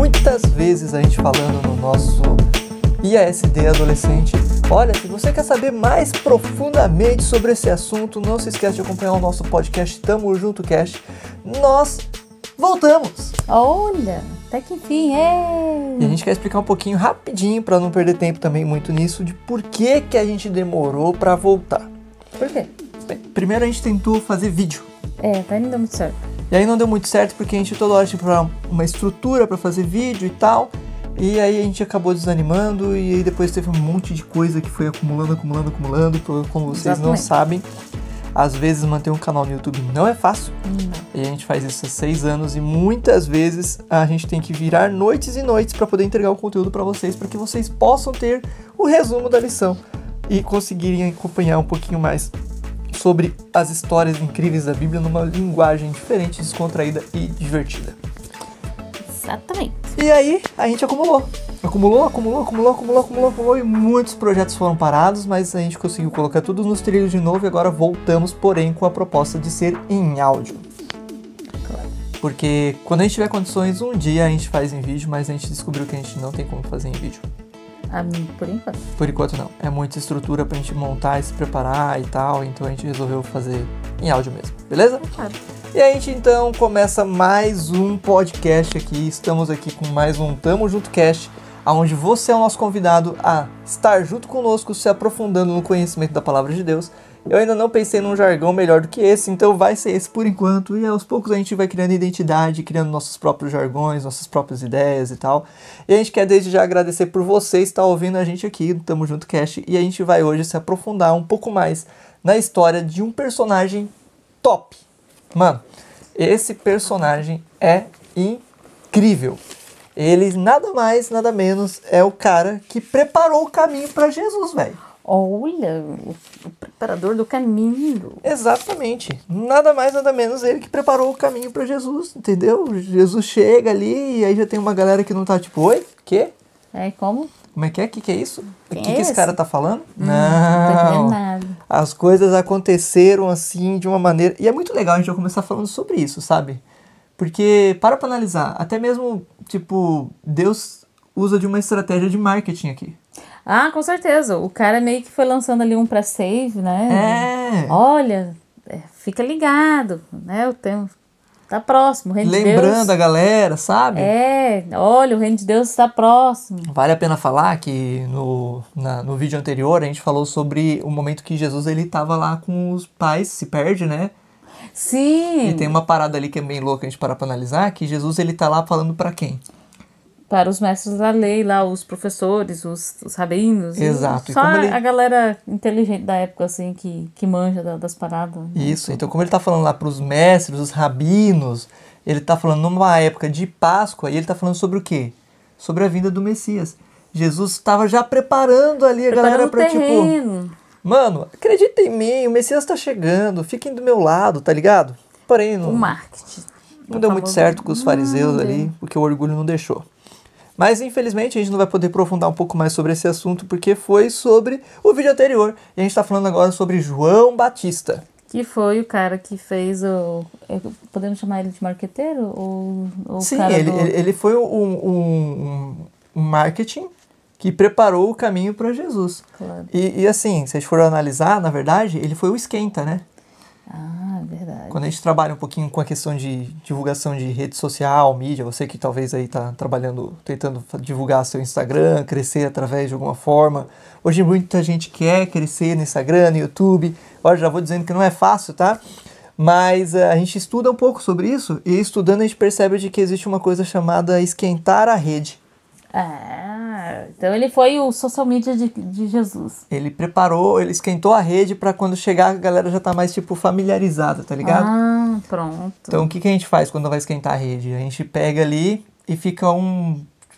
muitas vezes a gente falando no nosso IASD adolescente. Olha, se você quer saber mais profundamente sobre esse assunto, não se esqueça de acompanhar o nosso podcast Tamo Junto Cast. Nós voltamos! Olha, até que enfim, E a gente quer explicar um pouquinho rapidinho, para não perder tempo também muito nisso, de por que a gente demorou para voltar. Por quê? Bem, primeiro a gente tentou fazer vídeo. Tá não deu muito certo. E aí não deu muito certo porque a gente toda hora tinha uma estrutura para fazer vídeo e tal. E aí a gente acabou desanimando e aí depois teve um monte de coisa que foi acumulando, como vocês não sabem. Às vezes manter um canal no YouTube não é fácil. E a gente faz isso há 6 anos e muitas vezes a gente tem que virar noites e noites para poder entregar o conteúdo para vocês, para que vocês possam ter o resumo da lição e conseguirem acompanhar um pouquinho mais sobre as histórias incríveis da Bíblia numa linguagem diferente, descontraída e divertida. Exatamente. E aí, a gente acumulou e muitos projetos foram parados, mas a gente conseguiu colocar tudo nos trilhos de novo e agora voltamos, porém, com a proposta de ser em áudio. Claro. Porque quando a gente tiver condições, um dia a gente faz em vídeo, mas a gente descobriu que a gente não tem como fazer em vídeo. Por enquanto. Por enquanto não. É muita estrutura pra gente montar e se preparar e tal, então a gente resolveu fazer em áudio mesmo, beleza? Claro. E a gente então começa mais um podcast aqui, estamos aqui com mais um Tamo Junto Cast, onde você é o nosso convidado a estar junto conosco, se aprofundando no conhecimento da Palavra de Deus. Eu ainda não pensei num jargão melhor do que esse, então vai ser esse por enquanto, e aos poucos a gente vai criando identidade, criando nossos próprios jargões, nossas próprias ideias e tal. E a gente quer desde já agradecer por você estar ouvindo a gente aqui no Tamo Junto Cast, e a gente vai hoje se aprofundar um pouco mais na história de um personagem top. Mano, esse personagem é incrível. Ele nada mais, nada menos é o cara que preparou o caminho para Jesus, velho. Olha, o preparador do caminho. Exatamente. Nada mais, nada menos ele que preparou o caminho para Jesus, entendeu? Jesus chega ali e aí já tem uma galera que não tá tipo, oi? Quê? Como? Como é que é? O que é isso? O Quem que é esse cara tá falando? Não tô entendendo nada. As coisas aconteceram assim de uma maneira... E é muito legal a gente já começar falando sobre isso, sabe? Porque, para analisar, até mesmo, tipo, Deus usa de uma estratégia de marketing aqui. Com certeza. O cara meio que foi lançando ali um pré-save, né? É. Olha, fica ligado, né? O tempo tá próximo, o reino de Deus. Lembrando a galera, sabe? Olha, o reino de Deus está próximo. Vale a pena falar que no vídeo anterior a gente falou sobre o momento que Jesus ele tava lá com os pais, se perde, né? Sim. E tem uma parada ali que é bem louca a gente parar pra analisar, que Jesus ele tá lá falando pra quem? Para os mestres da lei lá, os professores, os rabinos. Exato. Só a galera inteligente da época, assim, que manja das paradas. Isso, então como ele tá falando lá pros mestres, os rabinos, ele tá falando numa época de Páscoa, e ele tá falando sobre o quê? Sobre a vinda do Messias. Jesus estava já preparando ali a galera pra tipo... Mano, acredita em mim, o Messias tá chegando, fiquem do meu lado, tá ligado? Porém, o marketing. Não deu muito certo com os fariseus ali, porque o orgulho não deixou. Mas, infelizmente, a gente não vai poder aprofundar um pouco mais sobre esse assunto, porque foi sobre o vídeo anterior. E a gente tá falando agora sobre João Batista. Que foi o cara que fez o... Podemos chamar ele de marqueteiro? Sim, ele foi um marketing que preparou o caminho para Jesus. Claro. E assim, se a gente for analisar, na verdade, ele foi o esquenta, né? Verdade. Quando a gente trabalha um pouquinho com a questão de divulgação de rede social, mídia, você que talvez aí tá trabalhando, tentando divulgar seu Instagram, crescer através de alguma forma. Hoje muita gente quer crescer no Instagram, no YouTube. Olha, já vou dizendo que não é fácil, tá? Mas a gente estuda um pouco sobre isso e estudando a gente percebe de que existe uma coisa chamada esquentar a rede. Então ele foi o social media de Jesus. Ele preparou, ele esquentou a rede pra quando chegar a galera já tá mais tipo familiarizada, tá ligado? Pronto. Então o que a gente faz quando vai esquentar a rede? A gente pega ali e fica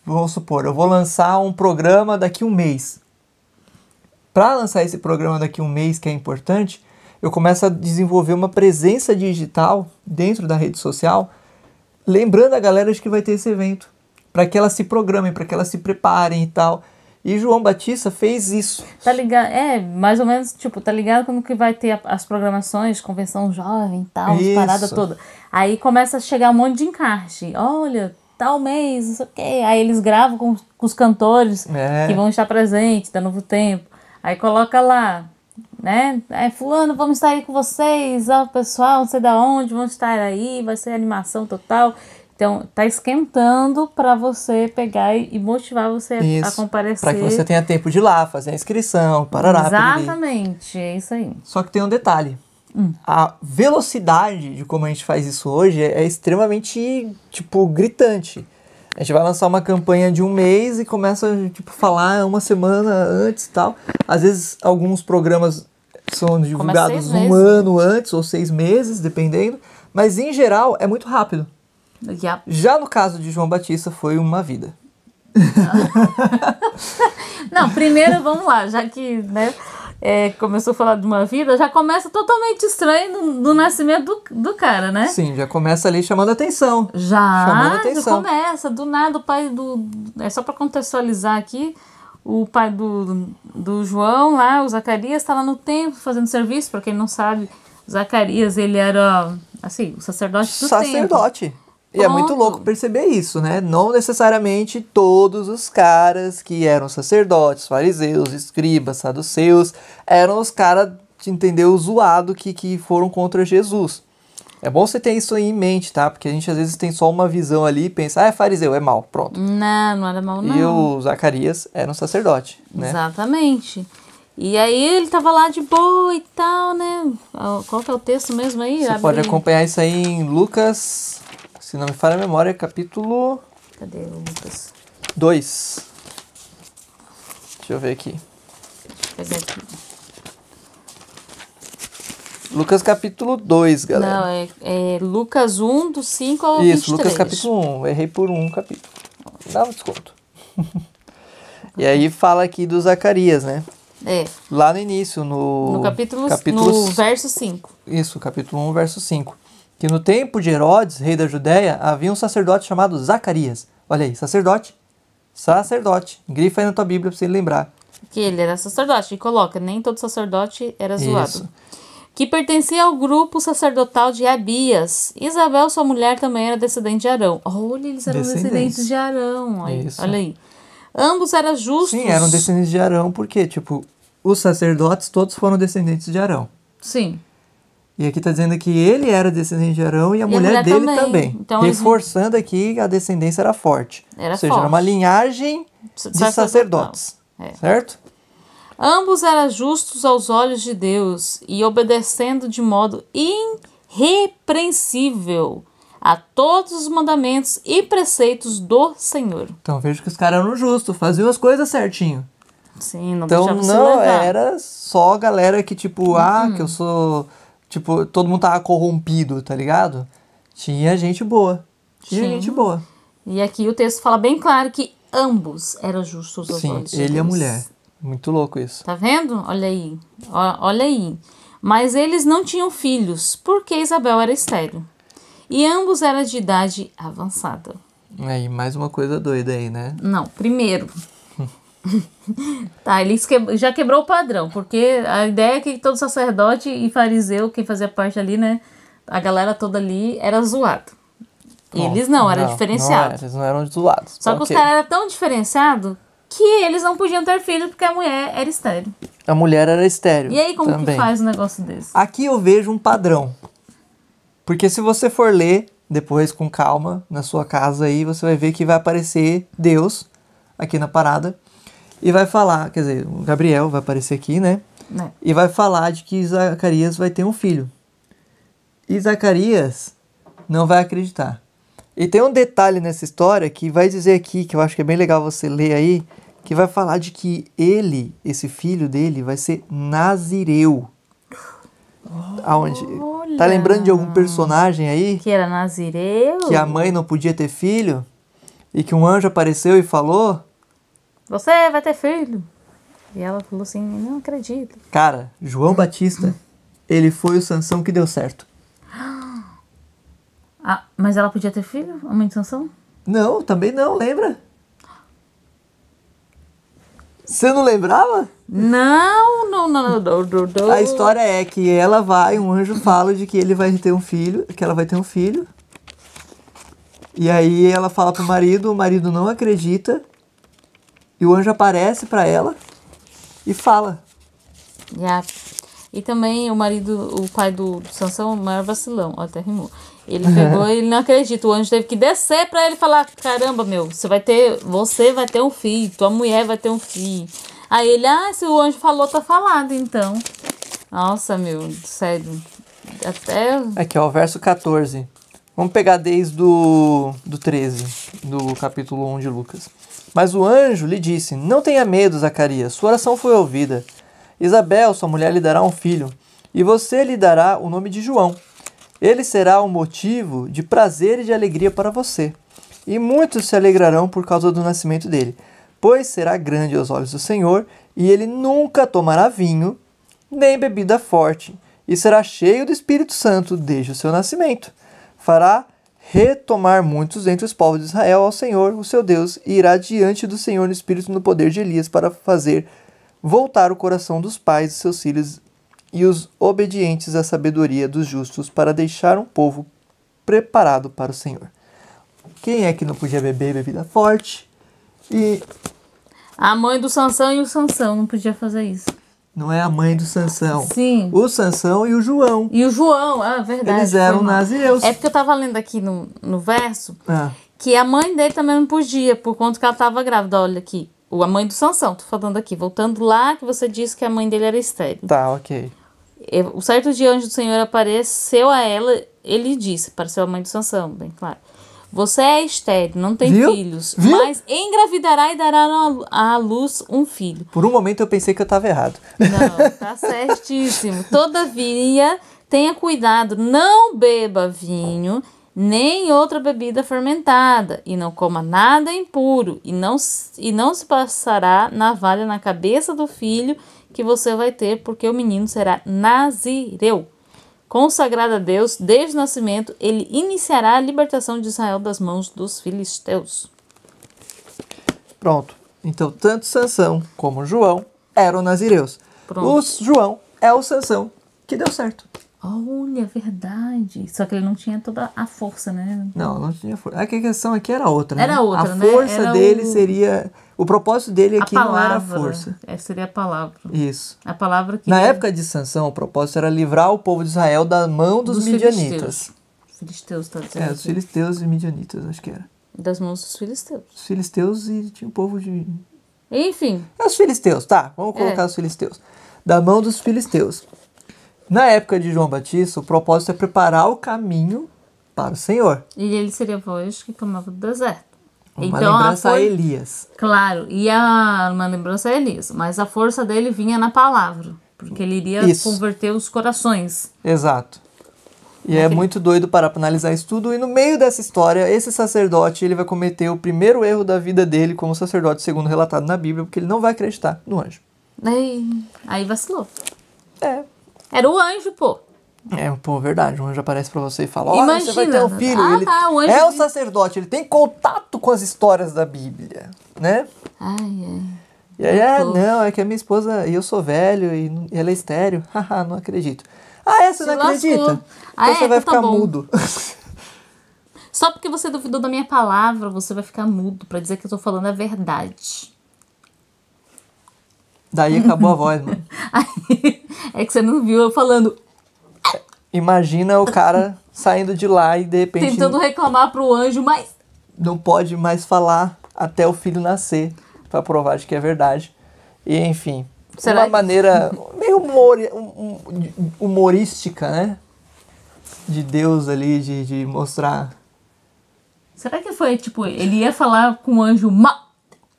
vamos supor, eu vou lançar um programa daqui 1 mês. Pra lançar esse programa daqui 1 mês, que é importante, eu começo a desenvolver uma presença digital dentro da rede social, lembrando a galera de que vai ter esse evento, para que elas se programem, para que elas se preparem e tal. E João Batista fez isso. Tá ligado? Mais ou menos, tipo, tá ligado como que vai ter as programações, convenção jovem e tal, as paradas todas. Aí começa a chegar um monte de encarte. Olha, tal mês, não sei o quê. Aí eles gravam com os cantores que vão estar presentes da Novo Tempo. Aí coloca lá, né? Fulano, vamos estar aí com vocês, ó, pessoal, não sei da onde, vamos estar aí, vai ser animação total. Então, tá esquentando para você pegar e motivar você a comparecer. Para que você tenha tempo de ir lá, fazer a inscrição, parará. Exatamente, é isso aí. Só que tem um detalhe. A velocidade de como a gente faz isso hoje é extremamente, tipo, gritante. A gente vai lançar uma campanha de um mês e começa, tipo, falar uma semana antes e tal. Às vezes, alguns programas são divulgados um ano antes ou 6 meses, dependendo. Mas, em geral, é muito rápido. Já no caso de João Batista, foi uma vida. Não, primeiro, vamos lá, já que, né, começou a falar de uma vida, já começa totalmente estranho do nascimento do cara, né? Sim, já começa ali chamando atenção. Já começa, do nada o pai do... É só para contextualizar aqui, o pai do João lá, o Zacarias, está lá no templo fazendo serviço, para quem não sabe, Zacarias, ele era, assim, o sacerdote do templo. E é muito louco perceber isso, né? Não necessariamente todos os caras que eram sacerdotes, fariseus, escribas, saduceus, eram os caras, entendeu, zoado que foram contra Jesus. É bom você ter isso aí em mente, tá? Porque a gente às vezes tem só uma visão ali e pensa, é fariseu, é mal, pronto. Não era mal, não. E o Zacarias era um sacerdote, né? Exatamente. E aí ele tava lá de boa e tal, né? Qual que é o texto mesmo aí? Você pode acompanhar isso aí em Lucas... Se não me falha a memória, capítulo... Cadê o Lucas? 2. Deixa eu ver aqui. Deixa eu pegar aqui. Lucas capítulo 2, galera. Não, é Lucas 1, do 5 ao 23. Isso, Lucas capítulo 1. Errei por um capítulo. Dá um desconto. E aí fala aqui do Zacarias, né? Lá no início, no no verso 5. Isso, capítulo 1, verso 5. Que no tempo de Herodes, rei da Judéia, havia um sacerdote chamado Zacarias. Olha aí, sacerdote. Grifa aí na tua Bíblia pra você lembrar. Que ele era sacerdote. E coloca, nem todo sacerdote era zoado. Que pertencia ao grupo sacerdotal de Abias. Isabel, sua mulher, também era descendente de Arão. Olha, eles eram descendentes de Arão. Olha aí. Ambos eram justos. Sim, eram descendentes de Arão, porque, tipo, os sacerdotes todos foram descendentes de Arão. Sim. E aqui está dizendo que ele era descendente de Arão e a mulher dele também. Então, reforçando aqui que a descendência era forte. Ou seja, era uma linhagem de sacerdotes. Certo? Ambos eram justos aos olhos de Deus e obedecendo de modo irrepreensível a todos os mandamentos e preceitos do Senhor. Então veja que os caras eram justos, faziam as coisas certinho. Sim, não então deixava se não levar. Era só a galera que tipo, que eu sou... Tipo, todo mundo tava corrompido, tá ligado? Tinha gente boa. E aqui o texto fala bem claro que ambos eram justos aos olhos de Deus. Ele e a mulher. Muito louco isso. Tá vendo? Olha aí. Olha aí. Mas eles não tinham filhos, porque Isabel era estéril. E ambos eram de idade avançada. Aí, mais uma coisa doida aí, né? Não, primeiro... Tá, ele já quebrou o padrão, porque a ideia é que todo sacerdote e fariseu, quem fazia parte ali, né, a galera toda ali era zoado. Eles era diferenciado. Eles não eram zoados. Só que os caras eram tão diferenciados que eles não podiam ter filho porque a mulher era estéril. A mulher era estéril. E aí como que faz um negócio desse? Aqui eu vejo um padrão. Porque se você for ler depois com calma na sua casa aí, você vai ver que vai aparecer Deus aqui na parada. E vai falar, quer dizer, o Gabriel vai aparecer aqui, né? E vai falar de que Zacarias vai ter um filho. E Zacarias não vai acreditar. E tem um detalhe nessa história que vai dizer aqui, que eu acho que é bem legal você ler aí, que vai falar de que ele, esse filho dele, vai ser nazireu. Aonde? Tá lembrando de algum personagem aí? Que era nazireu? Que a mãe não podia ter filho? E que um anjo apareceu e falou... Você vai ter filho. E ela falou assim, não acredito. Cara, João Batista, ele foi o Sansão que deu certo. Mas ela podia ter filho? A mãe de Sansão? Não, também não, lembra? Você não lembrava? Não. A história é que ela vai, um anjo fala de que ele vai ter um filho, que ela vai ter um filho. E aí ela fala pro marido, o marido não acredita. E o anjo aparece pra ela e fala. Yeah. E também o pai do Sansão, o maior vacilão, ó, até rimou. Ele pegou e ele não acredita. O anjo teve que descer pra ele falar: caramba, meu, você vai ter um filho, tua mulher vai ter um filho. Aí ele, se o anjo falou, tá falado, então. Nossa, meu, sério. Até. Aqui, ó, o verso 14. Vamos pegar desde o 13, do capítulo 1 de Lucas. Mas o anjo lhe disse: não tenha medo, Zacarias, sua oração foi ouvida. Isabel, sua mulher, lhe dará um filho, e você lhe dará o nome de João. Ele será um motivo de prazer e de alegria para você, e muitos se alegrarão por causa do nascimento dele, pois será grande aos olhos do Senhor, e ele nunca tomará vinho, nem bebida forte, e será cheio do Espírito Santo desde o seu nascimento. Fará retomar muitos entre os povos de Israel ao Senhor, o seu Deus, e irá diante do Senhor no espírito e no poder de Elias para fazer voltar o coração dos pais de seus filhos e os obedientes à sabedoria dos justos, para deixar um povo preparado para o Senhor. Quem é que não podia beber bebida forte? E a mãe do Sansão e o Sansão não podia fazer isso. Não é a mãe do Sansão. Sim. O Sansão e o João. E o João, verdade. Eles eram nazireus. É porque eu tava lendo aqui no verso que a mãe dele também não podia, por conta que ela tava grávida. Olha aqui. A mãe do Sansão, tô falando aqui. Voltando lá, que você disse que a mãe dele era estéril. Tá, ok. O certo dia, anjo do Senhor apareceu a ela, ele disse, apareceu a mãe do Sansão, bem claro. Você é estéril, não tem filhos, mas engravidará e dará à luz um filho. Por um momento eu pensei que eu estava errado. Não, tá certíssimo. Todavia, tenha cuidado, não beba vinho, nem outra bebida fermentada, e não coma nada impuro, e não se passará navalha na cabeça do filho que você vai ter, porque o menino será nazireu. Consagrado a Deus, desde o nascimento, ele iniciará a libertação de Israel das mãos dos filisteus. Pronto. Então, tanto Sansão como João eram nazireus. Pronto. O João é o Sansão que deu certo. Olha, verdade. Só que ele não tinha toda a força, né? Não tinha força. A questão aqui era outra, né? Era outra, né? A força dele seria... O propósito dele aqui não era a força. Seria a palavra. Isso. A palavra que... Na época de Sansão, o propósito era livrar o povo de Israel da mão dos midianitas. Filisteus, tá dizendo. Os filisteus e midianitas, acho que era. Das mãos dos filisteus. Os filisteus e tinha um povo de... Enfim. Os filisteus, tá. Vamos colocar os filisteus. Da mão dos filisteus. Na época de João Batista, o propósito é preparar o caminho para o Senhor. E ele seria a voz que clamava do deserto. Uma lembrança a Elias. Claro, uma lembrança a Elias. Mas a força dele vinha na palavra. Porque ele iria converter os corações. Exato. E é muito doido parar para analisar isso tudo. E no meio dessa história, esse sacerdote ele vai cometer o primeiro erro da vida dele como sacerdote, segundo relatado na Bíblia, porque ele não vai acreditar no anjo. Aí vacilou. Era o anjo, pô. Verdade. O anjo aparece pra você e fala: olha, você vai ter um filho. O anjo é o sacerdote, ele tem contato com as histórias da Bíblia, né? E aí, é que a minha esposa e eu sou velho e ela é estéril. Haha, não acredito. Você não acredita? Então você vai ficar mudo. Só porque você duvidou da minha palavra, você vai ficar mudo pra dizer que eu tô falando a verdade. Daí acabou a voz, mano. É que você não viu eu falando. Imagina o cara saindo de lá e de repente... Tentando reclamar pro anjo, mas... Não pode mais falar até o filho nascer, pra provar de que é verdade. E enfim, uma maneira meio humorística, né? De Deus ali, de mostrar... Será que foi, tipo, ele ia falar com o anjo,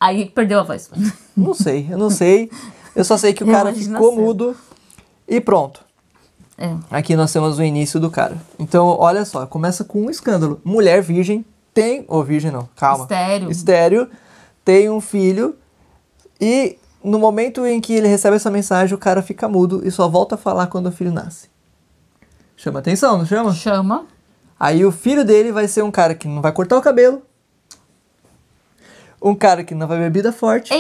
aí perdeu a voz? Eu não sei. Eu só sei que o cara ficou mudo e pronto. Aqui nós temos o início do cara. Então, olha só, começa com um escândalo. Mulher virgem tem... virgem não, calma. Estéril. Tem um filho e no momento em que ele recebe essa mensagem, o cara fica mudo e só volta a falar quando o filho nasce. Chama atenção, não chama? Chama. Aí o filho dele vai ser um cara que não vai cortar o cabelo. Um cara que não vai beber bebida forte.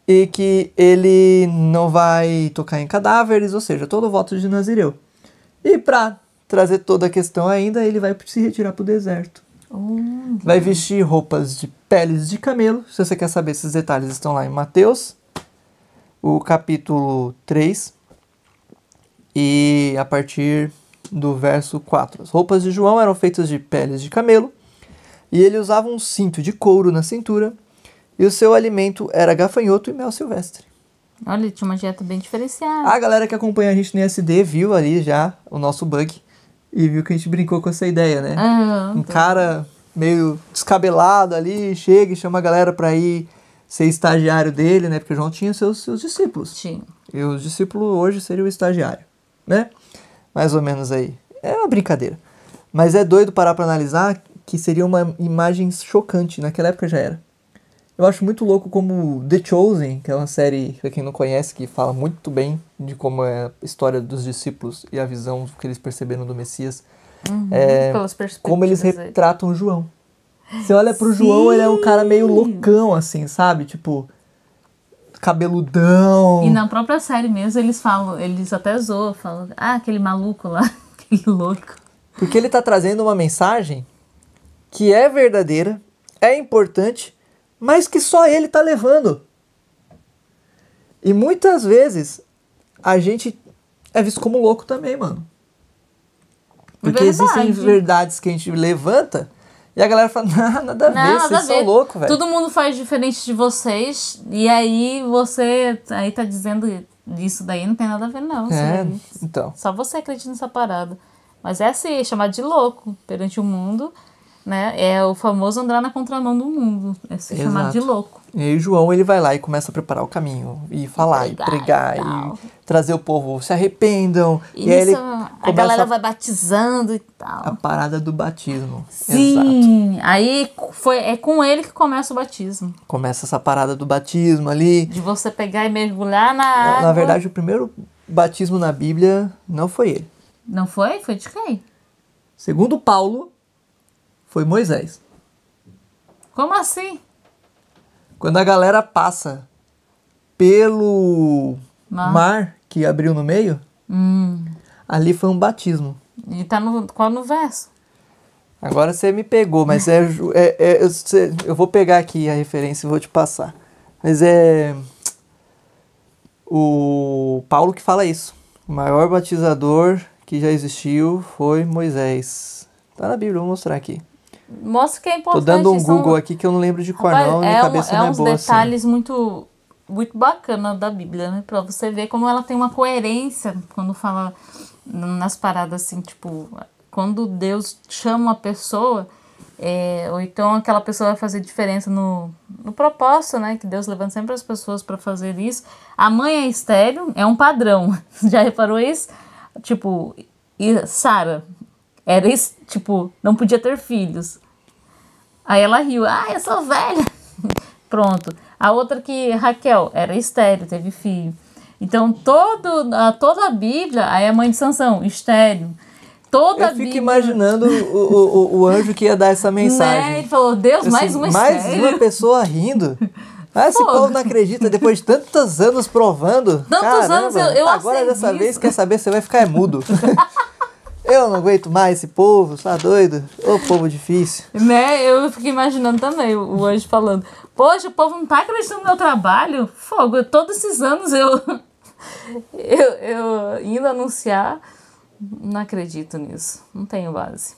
E que ele não vai tocar em cadáveres, ou seja, todo o voto de Nazireu. E pra trazer toda a questão ainda, ele vai se retirar pro deserto. Vai vestir roupas de peles de camelo. Se você quer saber esses detalhes, estão lá em Mateus, o capítulo 3, e a partir do verso 4. As roupas de João eram feitas de peles de camelo, e ele usava um cinto de couro na cintura, e o seu alimento era gafanhoto e mel silvestre. Olha, ele tinha uma dieta bem diferenciada. A galera que acompanha a gente no SD viu ali já o nosso bug e viu que a gente brincou com essa ideia, né? Um cara meio descabelado ali chega e chama a galera pra ir ser estagiário dele, né? Porque o João tinha seus discípulos. Tinha. E os discípulos hoje seriam o estagiário, né? Mais ou menos aí. É uma brincadeira. Mas é doido parar pra analisar que seria uma imagem chocante. Naquela época já era. Eu acho muito louco como The Chosen, que é uma série, pra quem não conhece, que fala muito bem de como é a história dos discípulos e a visão que eles perceberam do Messias. Pelas perspectivas como eles dele. retratam João. Você olha pro João, ele é um cara meio loucão, assim, sabe? Tipo, cabeludão. E na própria série mesmo, eles até zoam, falam, aquele maluco lá, aquele louco. Porque ele tá trazendo uma mensagem que é verdadeira, é importante, mas que só ele tá levando. E muitas vezes a gente é visto como louco também, mano. Porque existem verdades que a gente levanta e a galera fala, nada a ver, vocês são loucos, velho. Todo mundo faz diferente de vocês e aí você aí tá dizendo isso daí, não tem nada a ver não. Então. Só você acredita nessa parada. Mas é assim, chamado de louco perante o mundo, né? É o famoso andar na contramão do mundo. É ser chamado de louco. E aí o João, ele vai lá e começa a preparar o caminho. E falar, e pregar, e trazer o povo, se arrependam. E aí ele a galera vai batizando e tal. A parada do batismo. Sim. Exato. Aí é com ele que começa o batismo. Começa essa parada do batismo ali. De você pegar e mergulhar na água. Na verdade, o primeiro batismo na Bíblia não foi ele. Não foi? Foi de quem? Segundo Paulo, foi Moisés. Como assim? Quando a galera passa pelo mar que abriu no meio, ali foi um batismo. E tá qual no verso? Agora você me pegou, mas eu vou pegar aqui a referência e vou te passar. Mas é o Paulo que fala isso. O maior batizador que já existiu foi Moisés. Tá na Bíblia, vou mostrar aqui. Mostra que é importante. Tô dando um Google aqui que eu não lembro de cor não, minha cabeça não é boa assim. É uns detalhes muito, muito bacanas da Bíblia, né? Pra você ver como ela tem uma coerência quando fala nas paradas assim, tipo, quando Deus chama uma pessoa, ou então aquela pessoa vai fazer diferença no propósito, né? Que Deus levanta sempre as pessoas pra fazer isso. A mãe é estéril, é um padrão. Já reparou isso? Tipo, e Sara era isso, tipo, não podia ter filhos. Aí ela riu, eu sou velha. Pronto. A outra que Raquel era estéril, teve filho. Então toda a Bíblia, aí a mãe de Sansão, estéril. Toda a Bíblia. Eu fico imaginando o anjo que ia dar essa mensagem. Né? Ele falou, Deus, mais uma estéril. Mais uma pessoa rindo. Esse povo não acredita, depois de tantos anos provando. Tantos anos eu agora dessa vez, quer saber, você vai ficar mudo. Eu não aguento mais esse povo, tá doido? Ô, povo difícil. Né, eu fiquei imaginando também o anjo falando, poxa, o povo não tá acreditando no meu trabalho? Fogo, todos esses anos eu indo anunciar, não acredito nisso, não tenho base.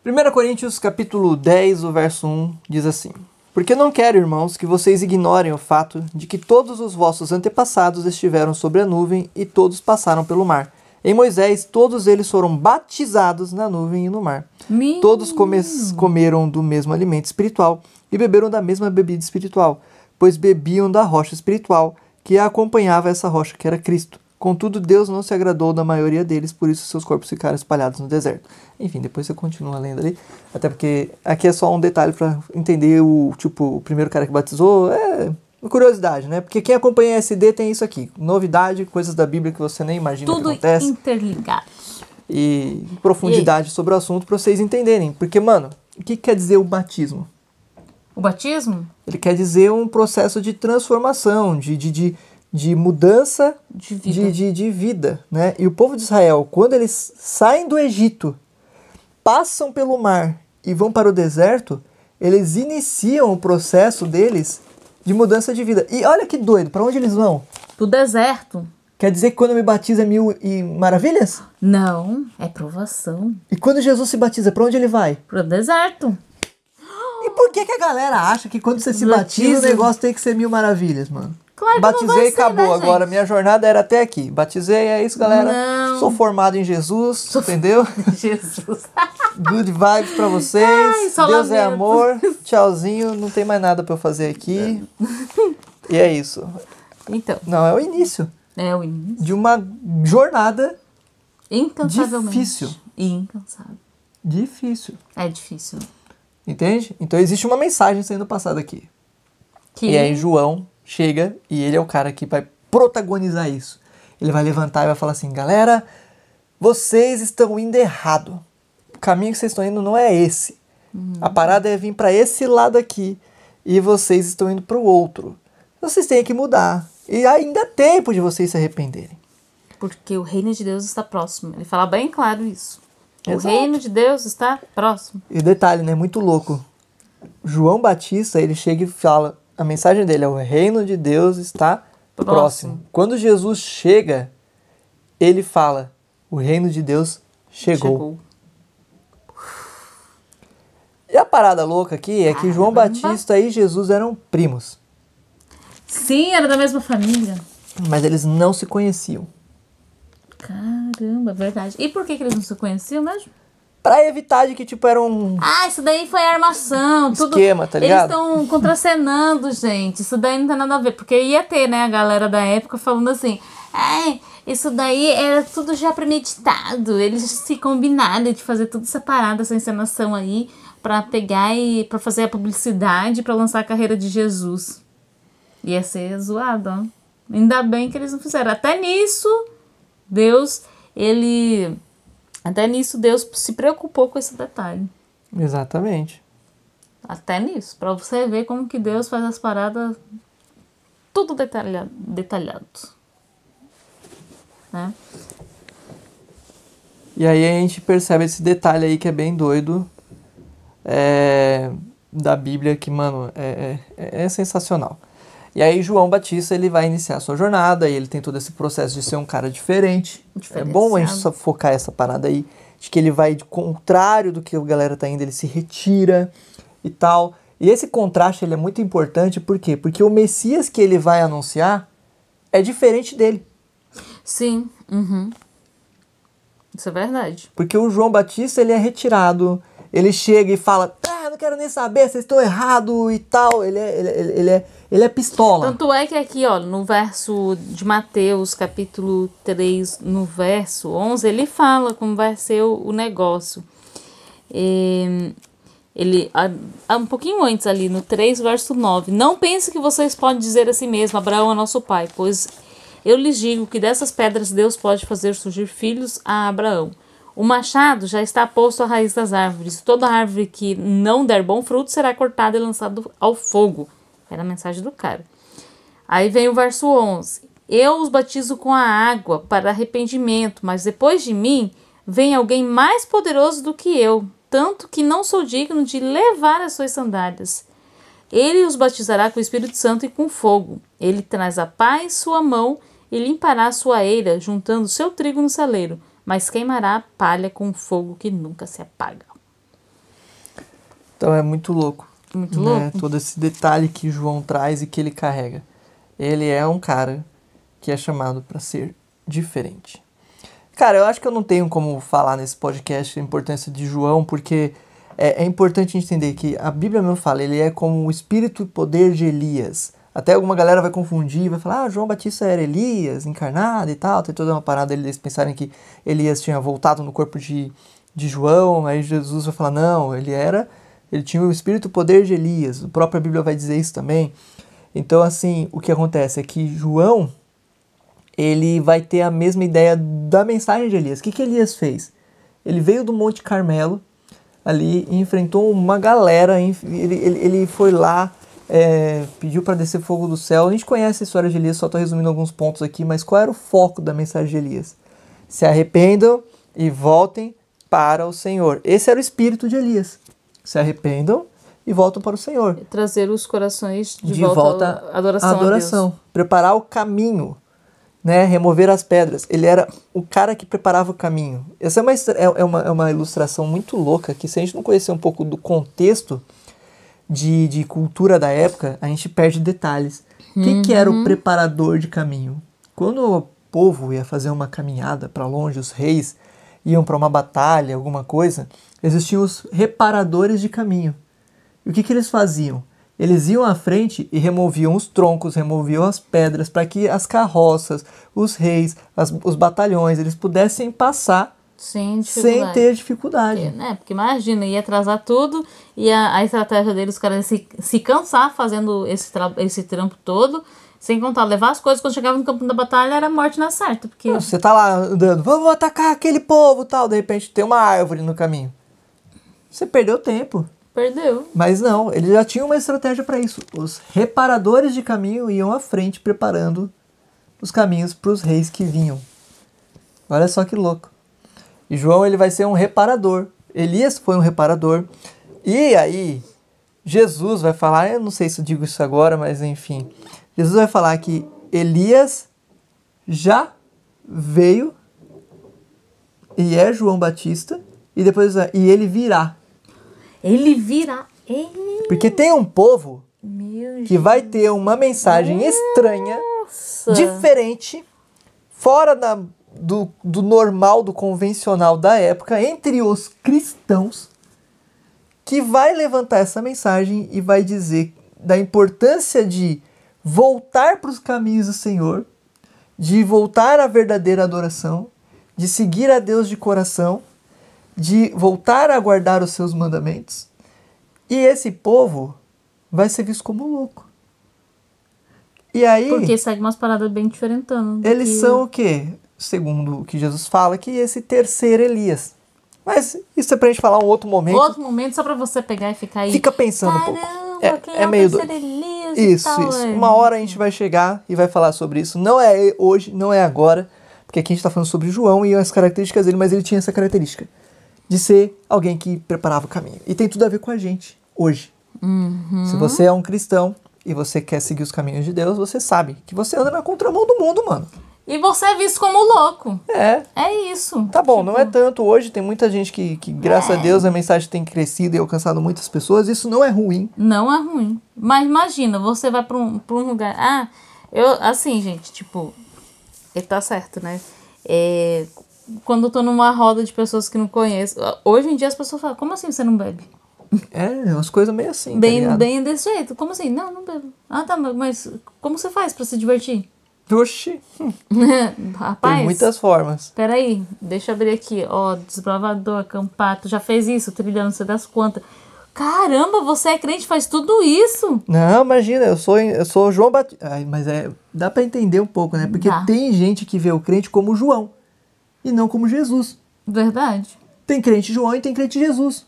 1 Coríntios capítulo 10, o verso 1, diz assim: Porque não quero, irmãos, que vocês ignorem o fato de que todos os vossos antepassados estiveram sobre a nuvem e todos passaram pelo mar. Em Moisés, todos eles foram batizados na nuvem e no mar. Todos comeram do mesmo alimento espiritual e beberam da mesma bebida espiritual, pois bebiam da rocha espiritual que acompanhava essa rocha, que era Cristo. Contudo, Deus não se agradou da maioria deles, por isso seus corpos ficaram espalhados no deserto. Enfim, depois você continua lendo ali. Até porque aqui é só um detalhe para entender o primeiro cara que batizou. É uma curiosidade, né? Porque quem acompanha a SD tem isso aqui. Novidade, coisas da Bíblia que você nem imagina que acontece. Tudo interligado. E profundidade sobre o assunto para vocês entenderem. Porque, mano, o que quer dizer o batismo? O batismo? Ele quer dizer um processo de transformação, de mudança de vida, né? E o povo de Israel, quando eles saem do Egito passam pelo mar e vão para o deserto, eles iniciam o processo deles de mudança de vida. E olha que doido, para onde eles vão? Pro deserto. Quer dizer que quando eu me batizo é 1000 maravilhas? Não, é provação. E quando Jesus se batiza, para onde ele vai? Pro deserto. E por que a galera acha que quando você se batiza o negócio tem que ser 1000 maravilhas, mano? Claro que batizei não vai e acabou. ser, né, agora, gente? minha jornada era até aqui. Batizei, é isso, galera. Não. Sou formado em Jesus, entendeu? Jesus. Good vibes pra vocês. Ai, só Deus é lamento. amor. Tchauzinho, não tem mais nada pra eu fazer aqui. E é isso. Então, Não, é o início é o início. de uma jornada Incansavelmente. difícil. Incansável. Difícil. É difícil. Entende? Então existe uma mensagem sendo passada aqui. Que... E aí João chega e ele é o cara que vai protagonizar isso. Ele vai levantar e vai falar assim, galera, vocês estão indo errado. O caminho que vocês estão indo não é esse. A parada é vir para esse lado aqui e vocês estão indo para o outro. Vocês têm que mudar. E ainda há tempo de vocês se arrependerem. Porque o reino de Deus está próximo. Ele fala bem claro isso. Exato. O reino de Deus está próximo. E detalhe, né? Muito louco. João Batista, ele chega e fala, a mensagem dele é o reino de Deus está próximo. Quando Jesus chega, ele fala, o reino de Deus chegou. E a parada louca aqui é que João Batista e Jesus eram primos. Sim, era da mesma família. Mas eles não se conheciam. Caramba, verdade. E por que eles não se conheciam mesmo? Pra evitar de que, tipo, era um Isso daí foi armação. esquema, tá ligado? Eles estão contracenando, gente. Isso daí não tem nada a ver. Porque ia ter, né, a galera da época falando assim... isso daí era tudo já premeditado. Eles se combinaram de fazer tudo separado, essa encenação aí, pra pegar e pra fazer a publicidade, pra lançar a carreira de Jesus. Ia ser zoado, ó. Ainda bem que eles não fizeram. Até nisso, Deus se preocupou com esse detalhe. Exatamente. Até nisso. Pra você ver como que Deus faz as paradas tudo detalhado. Né? E aí a gente percebe esse detalhe aí que é bem doido da Bíblia, que, mano, é sensacional. E aí João Batista, ele vai iniciar a sua jornada, e ele tem todo esse processo de ser um cara diferente. É bom a gente só focar essa parada aí, de que ele vai de contrário do que a galera tá indo, ele se retira e tal. E esse contraste, ele é muito importante, por quê? Porque o Messias que ele vai anunciar é diferente dele. Sim, isso é verdade. Porque o João Batista, ele é retirado, ele chega e fala, não quero nem saber, vocês estão errados e tal, ele é pistola. Tanto é que aqui, ó, no verso de Mateus, capítulo 3, no verso 11, ele fala como vai ser o negócio. Ele, um pouquinho antes ali, no 3, verso 9, não pense que vocês podem dizer a si mesmo, Abraão é nosso pai, pois eu lhes digo que dessas pedras Deus pode fazer surgir filhos a Abraão. O machado já está posto à raiz das árvores. Toda árvore que não der bom fruto será cortada e lançada ao fogo. Era a mensagem do cara. Aí vem o verso 11. Eu os batizo com a água para arrependimento, mas depois de mim vem alguém mais poderoso do que eu, tanto que não sou digno de levar as suas sandálias. Ele os batizará com o Espírito Santo e com fogo. Ele traz a pá em sua mão e limpará a sua eira, juntando seu trigo no celeiro, mas queimará a palha com fogo que nunca se apaga. Então é muito louco. Muito louco. Todo esse detalhe que João traz e que ele carrega. Ele é um cara que é chamado para ser diferente. Cara, eu acho que eu não tenho como falar nesse podcast a importância de João, porque é importante entender que a Bíblia mesmo fala, ele é como o espírito e poder de Elias. Até alguma galera vai confundir, vai falar, João Batista era Elias, encarnado e tal. Tem toda uma parada eles pensarem que Elias tinha voltado no corpo de João, aí Jesus vai falar, não, ele tinha o espírito e o poder de Elias. A própria Bíblia vai dizer isso também. Então, assim, o que acontece é que João, ele vai ter a mesma ideia da mensagem de Elias. O que Elias fez? Ele veio do Monte Carmelo, ali, e enfrentou uma galera, ele foi lá, pediu para descer fogo do céu. A gente conhece a história de Elias, só estou resumindo alguns pontos aqui, mas qual era o foco da mensagem de Elias? Se arrependam e voltem para o Senhor. Esse era o espírito de Elias. Se arrependam e voltam para o Senhor. Trazer os corações de volta à adoração a Deus. Preparar o caminho, né? Remover as pedras. Ele era o cara que preparava o caminho. Essa é uma ilustração muito louca, que se a gente não conhecer um pouco do contexto de cultura da época, a gente perde detalhes. O que era o preparador de caminho? Quando o povo ia fazer uma caminhada para longe, os reis iam para uma batalha, alguma coisa, existiam os reparadores de caminho. E o que eles faziam? Eles iam à frente e removiam os troncos, removiam as pedras, para que as carroças, os reis, os batalhões, eles pudessem passar sem ter dificuldade. Porque imagina, ia atrasar tudo, e a estratégia deles, os caras se cansar fazendo esse trampo todo, sem contar, levar as coisas, quando chegava no campo da batalha, era morte na certa. Porque... Você tá lá andando, vamos atacar aquele povo, tal, de repente tem uma árvore no caminho. Você perdeu tempo. Perdeu. Mas não, ele já tinha uma estratégia para isso. Os reparadores de caminho iam à frente, preparando os caminhos para os reis que vinham. Olha só que louco. E João, ele vai ser um reparador. Elias foi um reparador. E aí, Jesus vai falar, eu não sei se eu digo isso agora, mas enfim. Jesus vai falar que Elias já veio e é João Batista, e depois ele virá. Ele virá. Porque tem um povo que vai ter uma mensagem estranha, diferente, fora do normal, do convencional da época, entre os cristãos, que vai levantar essa mensagem e vai dizer da importância de voltar para os caminhos do Senhor, de voltar à verdadeira adoração, de seguir a Deus de coração, de voltar a guardar os seus mandamentos. E esse povo vai ser visto como louco. E aí... Porque segue umas paradas bem diferentonas. Eles são o quê? Segundo o que Jesus fala, que esse terceiro Elias. Mas isso é pra gente falar um outro momento. Outro momento, só pra você pegar e ficar aí. Fica pensando um pouco. É meio doido. Isso. Uma hora a gente vai chegar e vai falar sobre isso. Não é hoje, não é agora. Porque aqui a gente tá falando sobre João e as características dele, mas ele tinha essa característica de ser alguém que preparava o caminho. E tem tudo a ver com a gente, hoje. Se você é um cristão e você quer seguir os caminhos de Deus, você sabe que você anda na contramão do mundo, mano. E você é visto como louco. É isso. Tá bom, não é tanto. Hoje tem muita gente que graças a Deus, a mensagem tem crescido e alcançado muitas pessoas. Isso não é ruim. Não é ruim. Mas imagina, você vai pra um lugar... assim, gente, tipo... Ele tá certo, né? Quando eu tô numa roda de pessoas que não conheço... Hoje em dia as pessoas falam, como assim você não bebe? Umas coisas meio assim, bem desse jeito. Como assim? Não bebo. Ah, tá, mas como você faz pra se divertir? Oxi. Rapaz, tem muitas formas. Peraí, deixa eu abrir aqui. Desbravador, acampar. Tu já fez isso? Trilhando, não sei das quantas. Caramba, você é crente, faz tudo isso? Não, imagina, eu sou João Batista. Mas dá pra entender um pouco, né? Porque tem gente que vê o crente como João e não como Jesus. Verdade. Tem crente João e tem crente Jesus.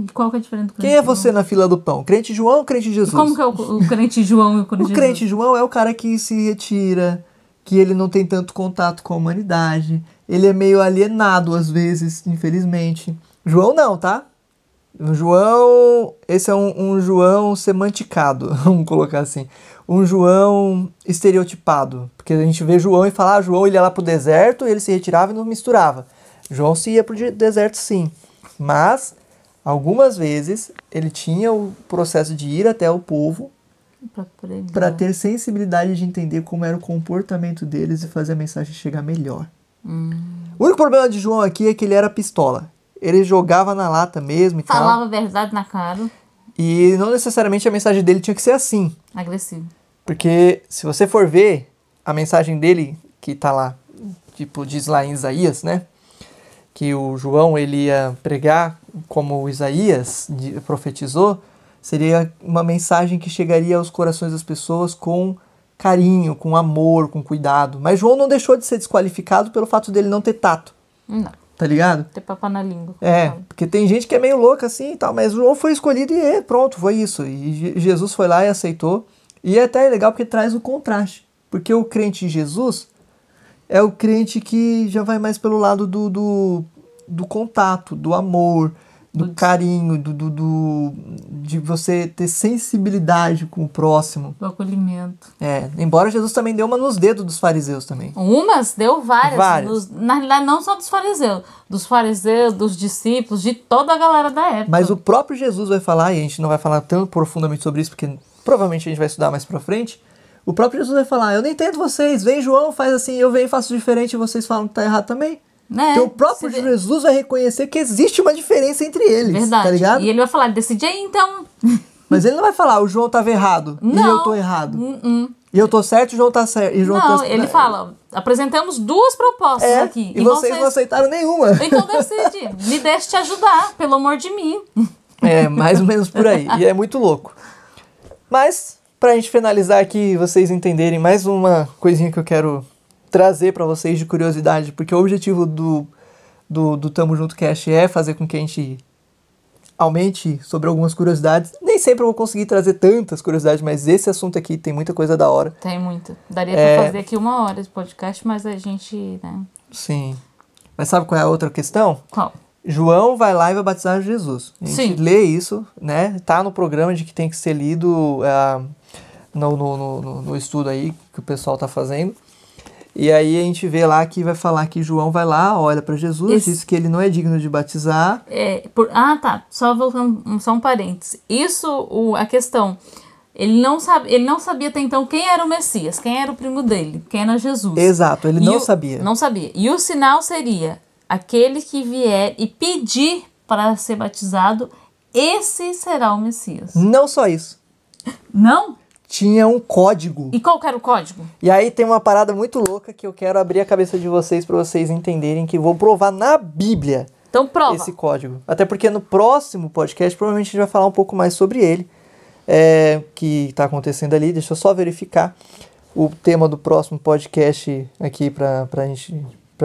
E qual que é a diferença do crente? Quem é você na fila do pão? Crente João ou crente Jesus? E como que é o crente João e o crente Jesus? O crente João é o cara que se retira, que ele não tem tanto contato com a humanidade. Ele é meio alienado às vezes, infelizmente. João não, tá? João, esse é um João semanticado, vamos colocar assim. Um João estereotipado. Porque a gente vê João e fala, João ele ia lá pro deserto, ele se retirava e não misturava. João se ia pro deserto sim, mas algumas vezes ele tinha o processo de ir até o povo para ter sensibilidade de entender como era o comportamento deles e fazer a mensagem chegar melhor. O único problema de João aqui é que ele era pistola. Ele jogava na lata mesmo e falava a verdade na cara. E não necessariamente a mensagem dele tinha que ser assim. Agressivo. Porque se você for ver a mensagem dele, que tá lá, tipo, diz lá em Isaías, né? Que o João ele ia pregar como Isaías profetizou, seria uma mensagem que chegaria aos corações das pessoas com carinho, com amor, com cuidado. Mas João não deixou de ser desqualificado pelo fato dele não ter tato. Não. Tá ligado? Ter papo na língua. Porque tem gente que é meio louca assim e tal, mas João foi escolhido e pronto, foi isso. E Jesus foi lá e aceitou. E é até legal porque traz o contraste. Porque o crente em Jesus é o crente que já vai mais pelo lado do contato, do amor, do carinho, de você ter sensibilidade com o próximo. Do acolhimento. Embora Jesus também deu uma nos dedos dos fariseus também. Umas, deu várias. Na realidade, não só dos fariseus, dos discípulos, de toda a galera da época. Mas o próprio Jesus vai falar, e a gente não vai falar tão profundamente sobre isso, porque provavelmente a gente vai estudar mais pra frente. O próprio Jesus vai falar, eu não entendo vocês, vem João, faz assim, eu venho e faço diferente, e vocês falam que tá errado também. Então o próprio Jesus vai reconhecer que existe uma diferença entre eles. Verdade. Tá ligado? E ele vai falar, decide aí então. Mas ele não vai falar, o João tava errado e eu tô errado. E eu tô certo e o João tá certo. Ele fala, apresentamos duas propostas aqui. E vocês não aceitaram nenhuma. Então decide, me deixe te ajudar, pelo amor de mim. Mais ou menos por aí. E é muito louco. Mas, pra gente finalizar aqui, vocês entenderem mais uma coisinha que eu quero trazer pra vocês de curiosidade, porque o objetivo do Tamo Junto Cast é fazer com que a gente aumente sobre algumas curiosidades. Nem sempre eu vou conseguir trazer tantas curiosidades, mas esse assunto aqui tem muita coisa da hora. Tem muita. Daria pra fazer aqui 1 hora de podcast, mas a gente, né? Sim. Mas sabe qual é a outra questão? Qual? João vai lá e vai batizar Jesus. A gente lê isso, né? Tá no programa de que tem que ser lido no estudo aí que o pessoal tá fazendo. E aí a gente vê lá que vai falar que João vai lá, olha para Jesus, diz que ele não é digno de batizar. Só voltando, só um parênteses. Isso, a questão, ele não sabia até então quem era o Messias, quem era o primo dele, quem era Jesus. Exato, ele não sabia. Não sabia. E o sinal seria, aquele que vier e pedir para ser batizado, esse será o Messias. Não só isso. Não? Tinha um código. E qual que era o código? E aí tem uma parada muito louca que eu quero abrir a cabeça de vocês para vocês entenderem, que vou provar na Bíblia. Então prova. Esse código. Até porque no próximo podcast provavelmente a gente vai falar um pouco mais sobre ele, que está acontecendo ali. Deixa eu só verificar o tema do próximo podcast aqui para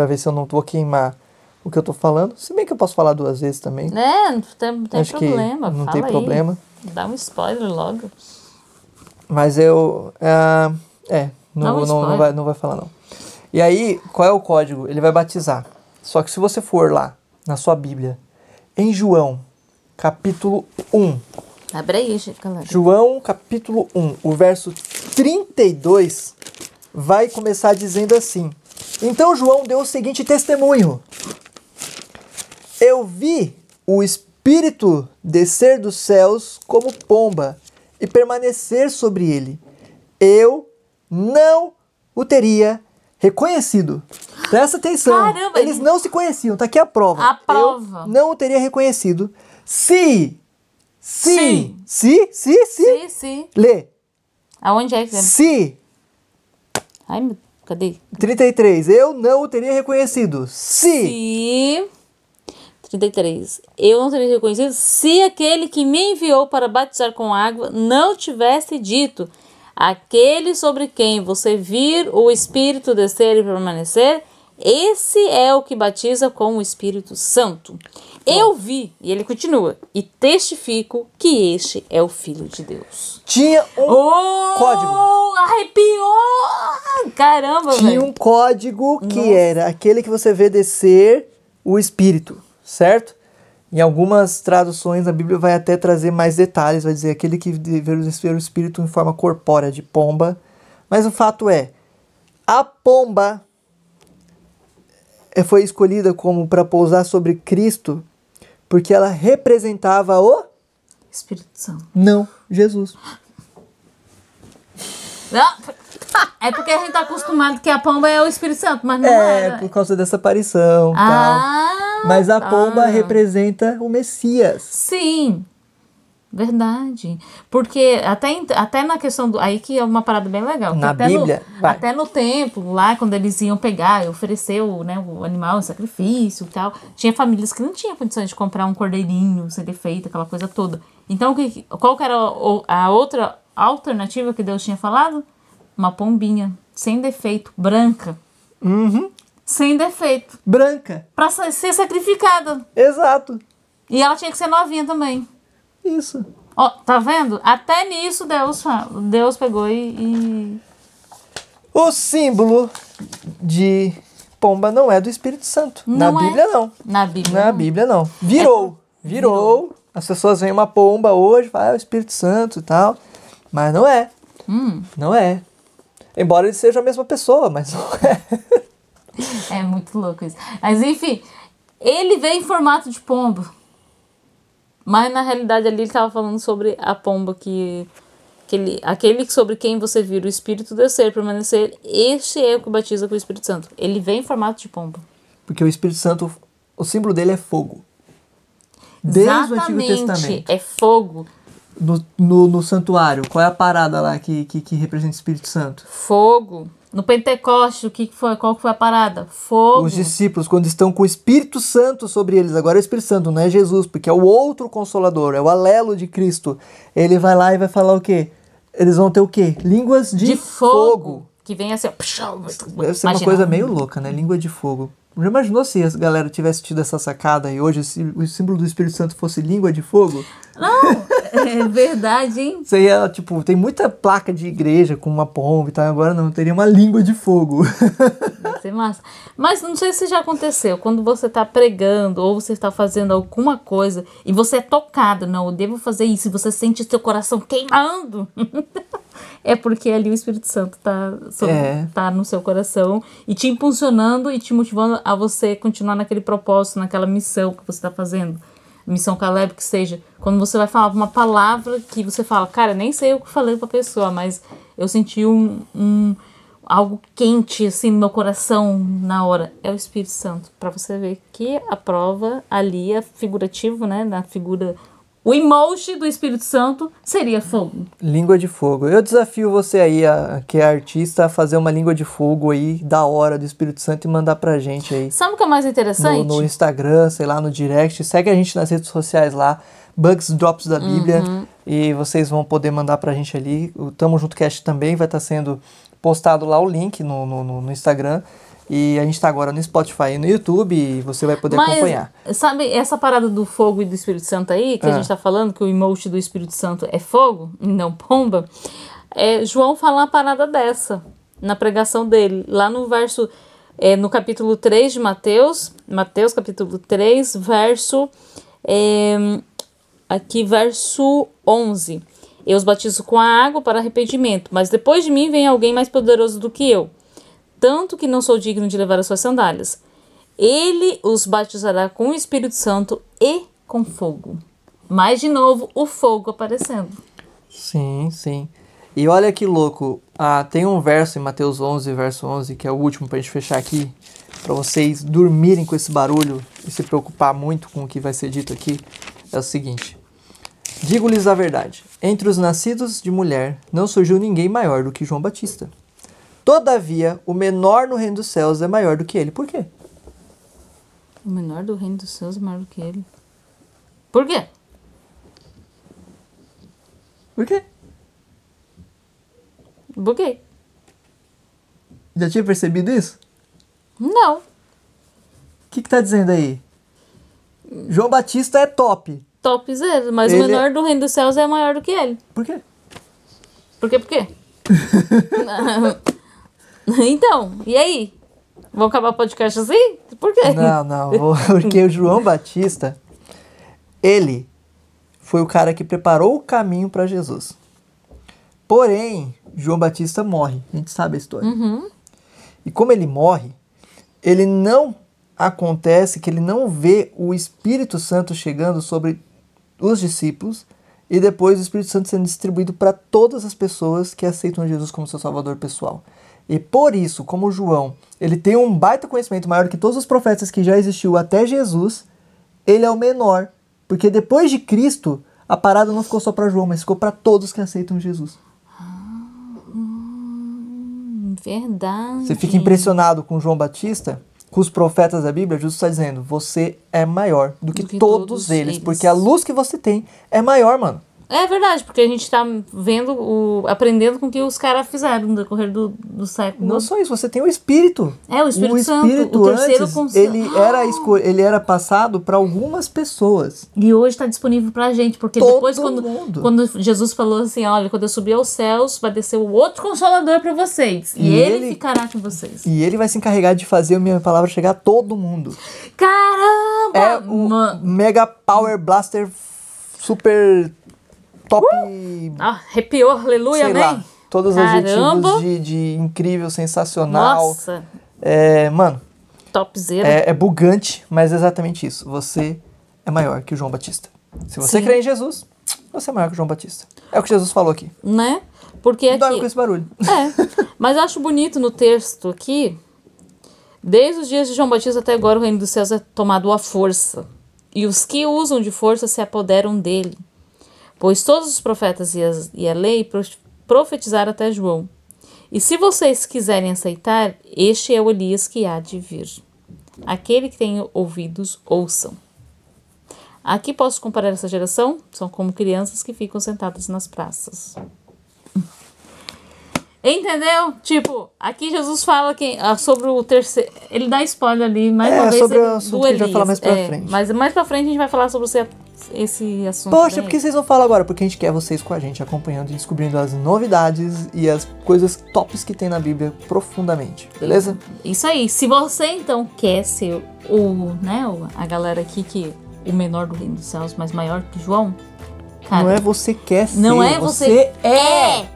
ver se eu não vou queimar o que eu tô falando. Se bem que eu posso falar 2 vezes também. Não tem Acho problema. Que não fala tem aí. problema. Dá um spoiler logo. Mas não vai falar não. E aí, qual é o código? Ele vai batizar. Só que se você for lá, na sua Bíblia, em João, capítulo 1. Abre aí, galera. João, capítulo 1, o verso 32, vai começar dizendo assim. Então João deu o seguinte testemunho. Eu vi o Espírito descer dos céus como pomba e permanecer sobre ele. Eu não o teria reconhecido. Presta atenção. Caramba, eles não se conheciam. Tá aqui a prova. A prova. Eu não o teria reconhecido se. Lê. Aonde é que é? Se. Ai, cadê? 33. Eu não o teria reconhecido. Se. 33. Eu não teria reconhecido se aquele que me enviou para batizar com água não tivesse dito: aquele sobre quem você vir o Espírito descer e permanecer, esse é o que batiza com o Espírito Santo. Eu vi, e ele continua, e testifico que este é o Filho de Deus. Tinha um código. Arrepiou! Caramba, velho. Tinha um código que era aquele que você vê descer o Espírito, certo? Em algumas traduções a Bíblia vai até trazer mais detalhes, vai dizer aquele que veio descer o Espírito em forma corpórea de pomba. Mas o fato é, a pomba foi escolhida como para pousar sobre Cristo porque ela representava o Espírito Santo. Não, Jesus. É porque a gente tá acostumado que a pomba é o Espírito Santo, mas não é. Por causa dessa aparição e tal. Mas a pomba representa o Messias. Sim, verdade. Porque até na questão do... Aí que é uma parada bem legal. Na Bíblia, até no templo, lá quando eles iam pegar e oferecer o animal em sacrifício e tal, tinha famílias que não tinham condições de comprar um cordeirinho sem defeito, aquela coisa toda. Então, qual que era a outra alternativa que Deus tinha falado? Uma pombinha, sem defeito, branca. Uhum. Sem defeito. Branca. Pra ser sacrificada. Exato. E ela tinha que ser novinha também. Isso. Ó, tá vendo? Até nisso Deus pegou e... O símbolo de pomba não é do Espírito Santo. Não Na Bíblia, não. Na Bíblia, não. Virou. As pessoas veem uma pomba hoje, falam, o Espírito Santo e tal. Mas não é. Não é. Embora ele seja a mesma pessoa, mas não é. É muito louco isso. Mas enfim, ele veio em formato de pombo. Mas na realidade ali ele estava falando sobre a pomba aquele sobre quem você vira o Espírito descer, permanecer, este é o que batiza com o Espírito Santo. Ele vem em formato de pomba. Porque o Espírito Santo, o símbolo dele é fogo. Desde o Antigo Testamento. É fogo. No santuário, qual é a parada lá que representa o Espírito Santo? Fogo. No Pentecoste, qual foi a parada? Fogo. Os discípulos, quando estão com o Espírito Santo sobre eles, agora é o Espírito Santo, não é Jesus, porque é o outro Consolador, é o alelo de Cristo. Ele vai lá e vai falar o quê? Eles vão ter o quê? Línguas de fogo. Que vem assim, ó. Deve ser uma coisa meio louca, né? Língua de fogo. Já imaginou se a galera tivesse tido essa sacada e hoje o símbolo do Espírito Santo fosse língua de fogo? Não, é verdade, hein? Isso aí é, tipo, tem muita placa de igreja com uma pomba e tal, agora não, teria uma língua de fogo. Vai ser massa. Mas não sei se já aconteceu, quando você tá pregando ou você está fazendo alguma coisa e você é tocado, não, eu devo fazer isso, e você sente seu coração queimando. É porque ali o Espírito Santo tá no seu coração e te impulsionando e te motivando a você continuar naquele propósito, naquela missão que você está fazendo. Missão Caleb, que seja. Quando você vai falar uma palavra que você fala, cara, nem sei o que falei pra pessoa, mas eu senti algo quente assim no meu coração na hora. É o Espírito Santo. Pra você ver que a prova ali é figurativo, né? Na figura... O emoji do Espírito Santo seria fogo. Língua de fogo. Eu desafio você aí, que é artista, a fazer uma língua de fogo aí, da hora, do Espírito Santo e mandar pra gente aí. Sabe o que é mais interessante? No Instagram, sei lá, no direct. Segue a gente nas redes sociais lá, Bugs Drops da Bíblia. E vocês vão poder mandar pra gente ali. O Tamo Junto Cast também vai estar sendo postado lá o link no Instagram. E a gente tá agora no Spotify e no YouTube e você vai poder acompanhar. Sabe essa parada do fogo e do Espírito Santo aí, que a gente tá falando, que o emoji do Espírito Santo é fogo e não pomba? João fala uma parada dessa na pregação dele, lá no verso, no capítulo 3 de Mateus capítulo 3, verso 11. Eu os batizo com a água para arrependimento, mas depois de mim vem alguém mais poderoso do que eu, tanto que não sou digno de levar as suas sandálias. Ele os batizará com o Espírito Santo e com fogo. Mais de novo, o fogo aparecendo. Sim, sim. E olha que louco, tem um verso em Mateus 11, verso 11, que é o último pra gente fechar aqui, para vocês dormirem com esse barulho e se preocupar muito com o que vai ser dito aqui. É o seguinte: digo-lhes a verdade, entre os nascidos de mulher não surgiu ninguém maior do que João Batista. Todavia, o menor no reino dos céus é maior do que ele. Por quê? O menor do reino dos céus é maior do que ele. Por quê? Por quê? Por quê? Já tinha percebido isso? Não. O que tá dizendo aí? João Batista é top. Topzera, mas o menor do reino dos céus é maior do que ele. Por quê? Por quê? Então, e aí? Vamos acabar o podcast assim? Por quê? Não, porque o João Batista, ele foi o cara que preparou o caminho para Jesus. Porém, João Batista morre, a gente sabe a história. E como ele morre, ele não vê o Espírito Santo chegando sobre os discípulos e depois o Espírito Santo sendo distribuído para todas as pessoas que aceitam Jesus como seu salvador pessoal. E por isso, como João, ele tem um baita conhecimento maior que todos os profetas que já existiu até Jesus, ele é o menor. Porque depois de Cristo, a parada não ficou só para João, mas ficou para todos que aceitam Jesus. Verdade. Você fica impressionado com João Batista, com os profetas da Bíblia. Jesus está dizendo, você é maior do que todos eles, porque a luz que você tem é maior, mano. É verdade, porque a gente tá vendo, aprendendo com o que os caras fizeram no decorrer do século. Não só isso, você tem o Espírito. O Espírito Santo, o terceiro antes, ele era passado para algumas pessoas. E hoje está disponível pra gente, porque Todo depois mundo. quando Jesus falou assim, olha, quando eu subir aos céus, vai descer o outro Consolador para vocês. E ele ficará com vocês. E ele vai se encarregar de fazer a minha palavra chegar a todo mundo. Caramba! É o Mega Power Blaster super top. Arrepiou, aleluia, sei amém. lá, todos os adjetivos de incrível, sensacional. Nossa. Mano. Topzera. É bugante, mas é exatamente isso. Você é maior que o João Batista. Se você crê em Jesus, você é maior que o João Batista. É o que Jesus falou aqui. Né? Porque aqui... Dorme com esse barulho. Mas eu acho bonito no texto aqui, desde os dias de João Batista até agora o reino dos céus é tomado à força. E os que usam de força se apoderam dele. Pois todos os profetas e a lei profetizaram até João. E se vocês quiserem aceitar, este é o Elias que há de vir. Aquele que tem ouvidos, ouçam. Aqui posso comparar essa geração? São como crianças que ficam sentadas nas praças. Entendeu? Tipo, aqui Jesus fala sobre o terceiro... Ele dá spoiler ali, mais uma vez, sobre o assunto que a gente vai falar mais pra frente. Mas mais pra frente a gente vai falar sobre esse assunto. Poxa, por que vocês não falam agora? Porque a gente quer vocês com a gente, acompanhando e descobrindo as novidades e as coisas tops que tem na Bíblia profundamente, beleza? Isso aí. Se você, então, quer ser a galera aqui que... o menor do reino dos céus, mas maior que João... Cara, não é você quer ser, não é você é.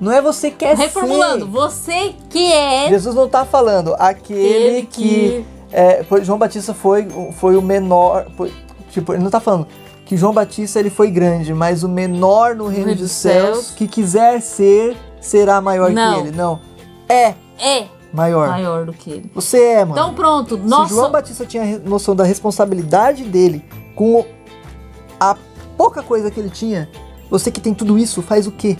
Não é você quer ser. Reformulando, você que é. Jesus não tá falando aquele que João Batista foi o menor, tipo, ele não tá falando que João Batista ele foi grande, mas o menor no reino dos céus que quiser ser, será maior que ele. Não. É maior do que ele. Você é, mano. Então pronto, Se João Batista tinha noção da responsabilidade dele com a pouca coisa que ele tinha, você que tem tudo isso, faz o quê?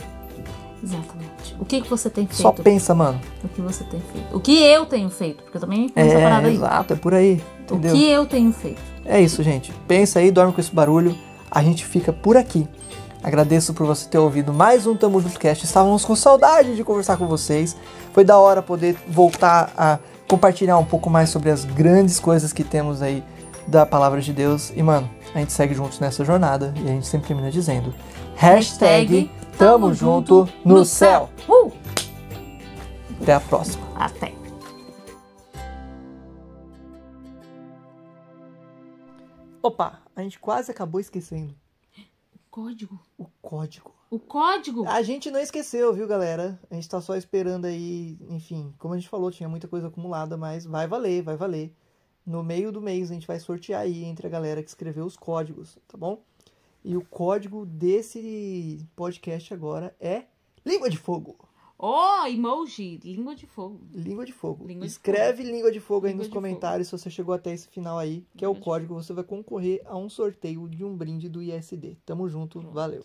Exatamente. O que você tem feito? Só pensa, mano. O que você tem feito? O que eu tenho feito? Porque eu também tenho essa parada aí. Exato, é por aí. Entendeu? O que eu tenho feito? É isso, gente. Pensa aí, dorme com esse barulho. A gente fica por aqui. Agradeço por você ter ouvido mais um Tamo Junto Cast. Estávamos com saudade de conversar com vocês. Foi da hora poder voltar a compartilhar um pouco mais sobre as grandes coisas que temos aí da Palavra de Deus. E, mano, a gente segue juntos nessa jornada e a gente sempre termina dizendo hashtag Tamo Junto no Céu. Até a próxima. Até. Opa, a gente quase acabou esquecendo. Código. O código. O código? A gente não esqueceu, viu, galera? A gente tá só esperando aí, enfim, como a gente falou, tinha muita coisa acumulada, mas vai valer, vai valer. No meio do mês a gente vai sortear aí entre a galera que escreveu os códigos, tá bom? E o código desse podcast agora é Língua de Fogo. Oh, emoji, língua de fogo. Língua de fogo. Língua de Escreve fogo. língua de fogo aí Língua nos de comentários se você chegou até esse final aí, que é o código. Você vai concorrer a um sorteio de um brinde do ISD. Tamo junto, valeu.